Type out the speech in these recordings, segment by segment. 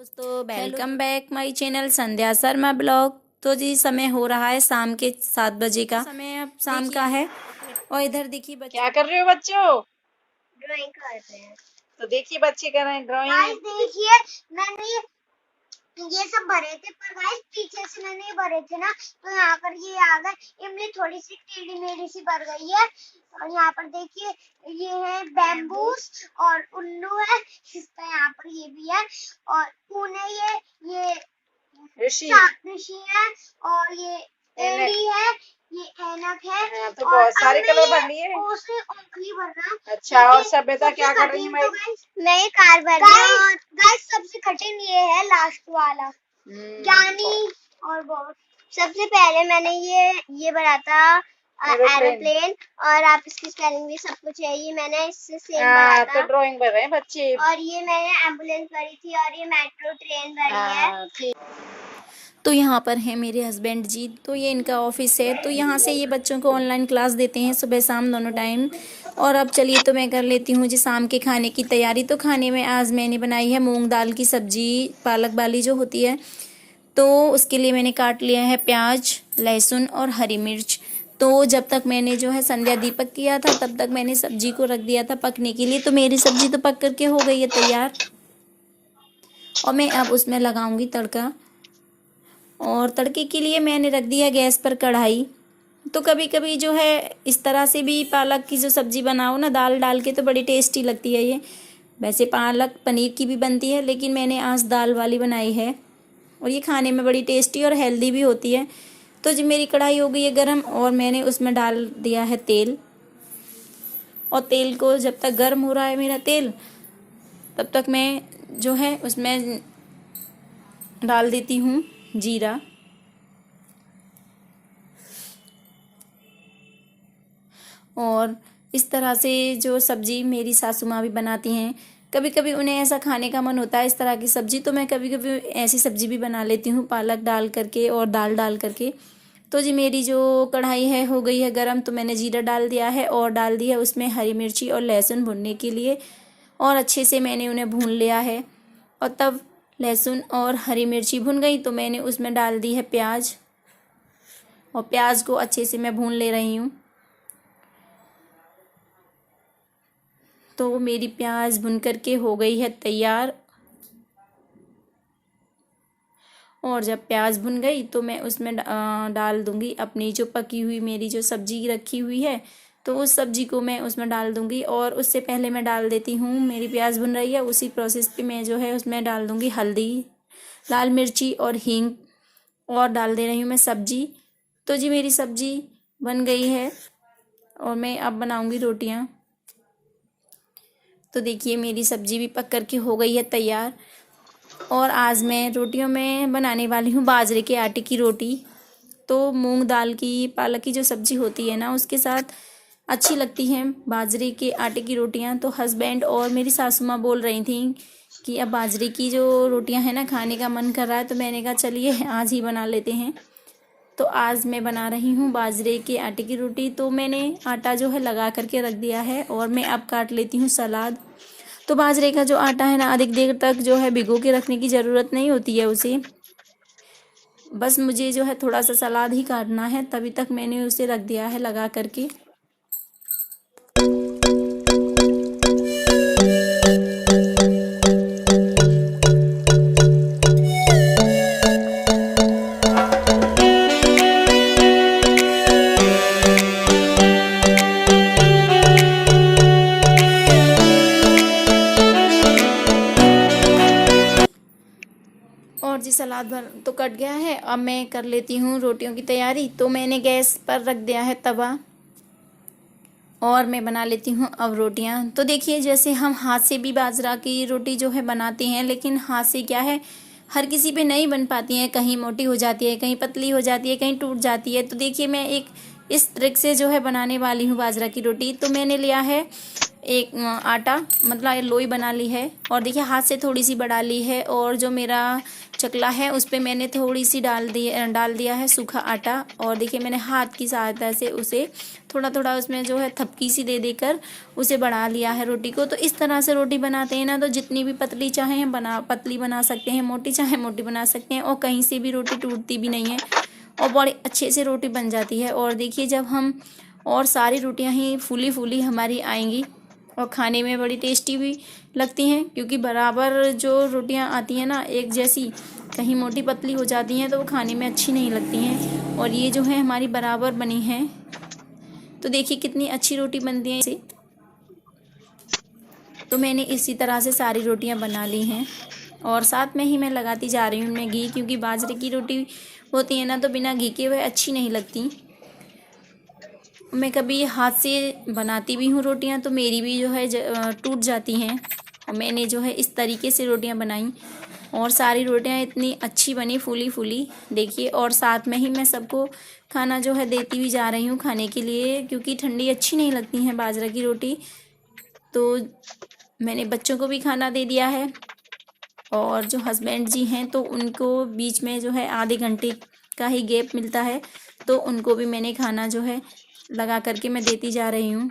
दोस्तों welcome back my channel Sandhya Sharma blog. तो जी समय हो रहा है शाम के 7 बजे का समय अब शाम का है। और इधर देखिए बच्चे क्या कर रहे हो बच्चों? ड्राइंग कर रहे हैं। तो देखिए बच्चे कर रहे हैं गाइस ड्राइंग। देखिए मैंने ये सब भरे थे, पर गाइस पीछे से मैंने ये भरे थे ना, तो यहाँ पर ये आ गए। ये मेरी थोड़ी सी टेढ़ी मेढ़ी सी भर गई है। और यहाँ पर देखिए ये है बैम्बूस और उल्लू है, इसका यहाँ पर ये भी है। और ऊन है, ये ऋषि ऋषि है। और ये एड़ी है, ये ऐनक है। हाँ, तो बहुत सारे कलर भर लिए। उसमें उंगली भरना। अच्छा, और सभ्यता क्या कर रही है? मैं ये कार भर रही हूँ। और गाइस सबसे कठिन ये है लास्ट वाला, ज्ञानी। और बहुत सबसे पहले मैंने ये भरा था एरोप्लेन, और आप इसकी स्पेलिंग भी सब कुछ है, ये मैंने इससे सेम भरा था। तो ड्राइंग भर रहे हैं बच्चे। और ये मैंने एम्बुलेंस भरी थी, और ये मेट्रो ट्रेन भरी है। तो यहाँ पर है मेरे हस्बैंड जी, तो ये इनका ऑफिस है। तो यहाँ से ये बच्चों को ऑनलाइन क्लास देते हैं सुबह शाम दोनों टाइम। और अब चलिए तो मैं कर लेती हूँ जी शाम के खाने की तैयारी। तो खाने में आज मैंने बनाई है मूंग दाल की सब्जी, पालक वाली जो होती है। तो उसके लिए मैंने काट लिया है प्याज, लहसुन और हरी मिर्च। तो जब तक मैंने जो है संध्या दीपक किया था तब तक मैंने सब्जी को रख दिया था पकने के लिए। तो मेरी सब्जी तो पक करके हो गई है तैयार, और मैं अब उसमें लगाऊंगी तड़का। और तड़के के लिए मैंने रख दिया गैस पर कढ़ाई। तो कभी कभी जो है इस तरह से भी पालक की जो सब्ज़ी बनाओ ना दाल डाल के, तो बड़ी टेस्टी लगती है ये। वैसे पालक पनीर की भी बनती है, लेकिन मैंने आज दाल वाली बनाई है, और ये खाने में बड़ी टेस्टी और हेल्दी भी होती है। तो जी मेरी कढ़ाई हो गई है गरम, और मैंने उसमें डाल दिया है तेल। और तेल को जब तक गर्म हो रहा है मेरा तेल, तब तक मैं जो है उसमें डाल देती हूँ जीरा। और इस तरह से जो सब्ज़ी मेरी सासू माँ भी बनाती हैं, कभी कभी उन्हें ऐसा खाने का मन होता है इस तरह की सब्ज़ी, तो मैं कभी कभी ऐसी सब्ज़ी भी बना लेती हूँ पालक डाल करके और दाल डाल करके। तो जी मेरी जो कढ़ाई है हो गई है गरम, तो मैंने जीरा डाल दिया है और डाल दिया उसमें हरी मिर्ची और लहसुन भुनने के लिए। और अच्छे से मैंने उन्हें भून लिया है। और तब लहसुन और हरी मिर्ची भुन गई तो मैंने उसमें डाल दी है प्याज, और प्याज को अच्छे से मैं भून ले रही हूँ। तो मेरी प्याज भुन करके हो गई है तैयार। और जब प्याज भुन गई तो मैं उसमें डाल दूंगी अपनी जो पकी हुई मेरी जो सब्जी रखी हुई है, तो उस सब्जी को मैं उसमें डाल दूंगी। और उससे पहले मैं डाल देती हूँ, मेरी प्याज भुन रही है उसी प्रोसेस पे मैं जो है उसमें डाल दूंगी हल्दी, लाल मिर्ची और हींग, और डाल दे रही हूँ मैं सब्जी। तो जी मेरी सब्जी बन गई है, और मैं अब बनाऊंगी रोटियाँ। तो देखिए मेरी सब्जी भी पक करके हो गई है तैयार। और आज मैं रोटियों में बनाने वाली हूँ बाजरे के आटे की रोटी। तो मूंग दाल की पालक की जो सब्जी होती है ना, उसके साथ अच्छी लगती हैं बाजरे के आटे की रोटियाँ। तो हस्बैंड और मेरी सासू माँ बोल रही थी कि अब बाजरे की जो रोटियाँ हैं ना खाने का मन कर रहा है, तो मैंने कहा चलिए आज ही बना लेते हैं। तो आज मैं बना रही हूँ बाजरे के आटे की रोटी। तो मैंने आटा जो है लगा करके रख दिया है, और मैं अब काट लेती हूँ सलाद। तो बाजरे का जो आटा है ना अधिक देर तक जो है भिगो के रखने की ज़रूरत नहीं होती है उसे, बस मुझे जो है थोड़ा सा सलाद ही काटना है, तभी तक मैंने उसे रख दिया है लगा करके। और जी सलाद भर तो कट गया है, अब मैं कर लेती हूँ रोटियों की तैयारी। तो मैंने गैस पर रख दिया है तवा, और मैं बना लेती हूँ अब रोटियाँ। तो देखिए जैसे हम हाथ से भी बाजरा की रोटी जो है बनाते हैं, लेकिन हाथ से क्या है हर किसी पे नहीं बन पाती हैं, कहीं मोटी हो जाती है, कहीं पतली हो जाती है, कहीं टूट जाती है। तो देखिए मैं एक इस ट्रिक से जो है बनाने वाली हूँ बाजरा की रोटी। तो मैंने लिया है एक आटा मतलब लोई बना ली है और देखिए हाथ से थोड़ी सी बढ़ा ली है। और जो मेरा चकला है उस पे मैंने थोड़ी सी डाल दिया है सूखा आटा। और देखिए मैंने हाथ की सहायता से उसे थोड़ा थोड़ा उसमें जो है थपकी सी दे देकर उसे बढ़ा लिया है रोटी को। तो इस तरह से रोटी बनाते हैं ना, तो जितनी भी पतली चाहें पतली बना सकते हैं, मोटी चाहे मोटी बना सकते हैं, और कहीं से भी रोटी टूटती भी नहीं है और बड़ी अच्छे से रोटी बन जाती है। और देखिए जब हम और सारी रोटियां ही फूली फूली हमारी आएंगी और खाने में बड़ी टेस्टी भी लगती हैं, क्योंकि बराबर जो रोटियां आती हैं ना एक जैसी, कहीं मोटी पतली हो जाती हैं तो वो खाने में अच्छी नहीं लगती हैं। और ये जो है हमारी बराबर बनी है, तो देखिए कितनी अच्छी रोटी बनती है इसे। तो मैंने इसी तरह से सारी रोटियां बना ली हैं और साथ में ही मैं लगाती जा रही हूँ उनमें घी, क्योंकि बाजरे की रोटी होती है ना तो बिना घी के वह अच्छी नहीं लगती। मैं कभी हाथ से बनाती भी हूँ रोटियां तो मेरी भी जो है टूट जाती हैं। और मैंने जो है इस तरीके से रोटियां बनाई और सारी रोटियां इतनी अच्छी बनी फूली फूली देखिए। और साथ में ही मैं सबको खाना जो है देती भी जा रही हूँ खाने के लिए, क्योंकि ठंडी अच्छी नहीं लगती हैं बाजरा की रोटी। तो मैंने बच्चों को भी खाना दे दिया है और जो हस्बैंड जी हैं तो उनको बीच में जो है आधे घंटे का ही गैप मिलता है, तो उनको भी मैंने खाना जो है लगा करके मैं देती जा रही हूँ।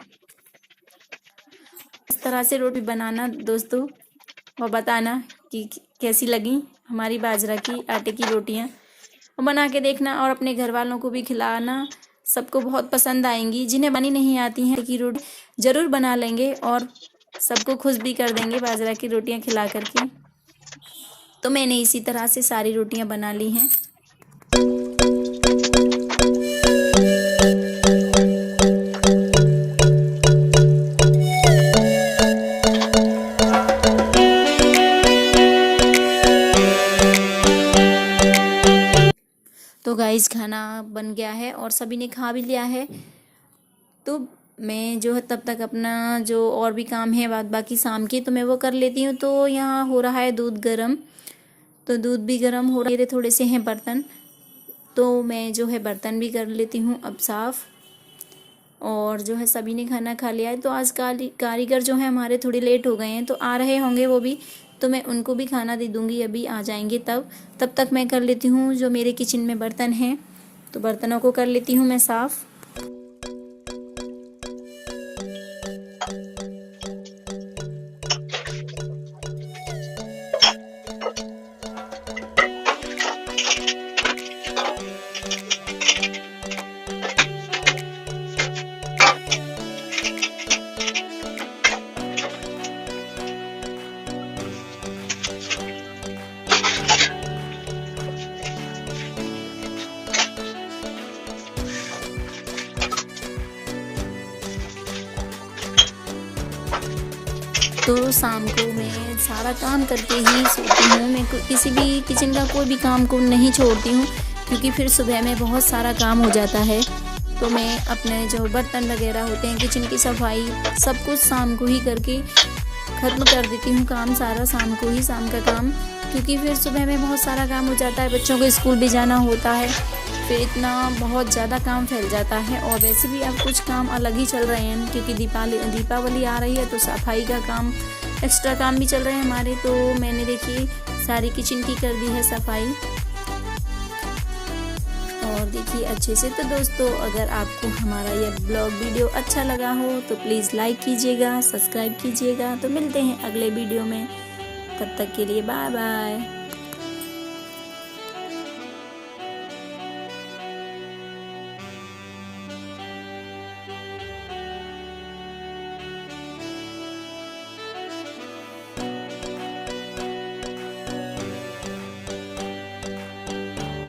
इस तरह से रोटी बनाना दोस्तों और बताना कि कैसी लगी हमारी बाजरा की आटे की रोटियाँ, और बना के देखना और अपने घर वालों को भी खिलाना। सबको बहुत पसंद आएंगी। जिन्हें बनी नहीं आती हैं की रोटी ज़रूर बना लेंगे और सबको खुश भी कर देंगे बाजरा की रोटियाँ खिला करके। तो मैंने इसी तरह से सारी रोटियाँ बना ली हैं। तो गाइस खाना बन गया है और सभी ने खा भी लिया है। तो मैं जो है तब तक अपना जो और भी काम है बाकी शाम की तो मैं वो कर लेती हूँ। तो यहाँ हो रहा है दूध गरम, तो दूध भी गरम हो रहे थोड़े से हैं बर्तन, तो मैं जो है बर्तन भी कर लेती हूँ अब साफ़। और जो है सभी ने खाना खा लिया है। तो आज कारीगर जो है हमारे थोड़े लेट हो गए हैं, तो आ रहे होंगे वो भी, तो मैं उनको भी खाना दे दूँगी। अभी आ जाएंगे तब तक मैं कर लेती हूँ जो मेरे किचन में बर्तन हैं, तो बर्तनों को कर लेती हूँ मैं साफ़। तो शाम को मैं सारा काम करके ही सोती हूँ। मैं किसी भी किचन का कोई भी काम को नहीं छोड़ती हूँ, क्योंकि फिर सुबह में बहुत सारा काम हो जाता है। तो मैं अपने जो बर्तन वगैरह होते हैं, किचन की सफाई, सब कुछ शाम को ही करके ख़त्म कर देती हूँ। काम सारा शाम को ही, शाम का काम, क्योंकि फिर सुबह में बहुत सारा काम हो जाता है। बच्चों को स्कूल भी जाना होता है, फिर इतना बहुत ज़्यादा काम फैल जाता है। और वैसे भी अब कुछ काम अलग ही चल रहे हैं, क्योंकि दीपावली आ रही है, तो सफाई का काम, एक्स्ट्रा काम भी चल रहे हैं हमारे। तो मैंने देखिए सारी किचन की कर दी है सफाई, और देखिए अच्छे से। तो दोस्तों अगर आपको हमारा यह ब्लॉग वीडियो अच्छा लगा हो तो प्लीज़ लाइक कीजिएगा, सब्सक्राइब कीजिएगा। तो मिलते हैं अगले वीडियो में, तब तक के लिए बाय बाय।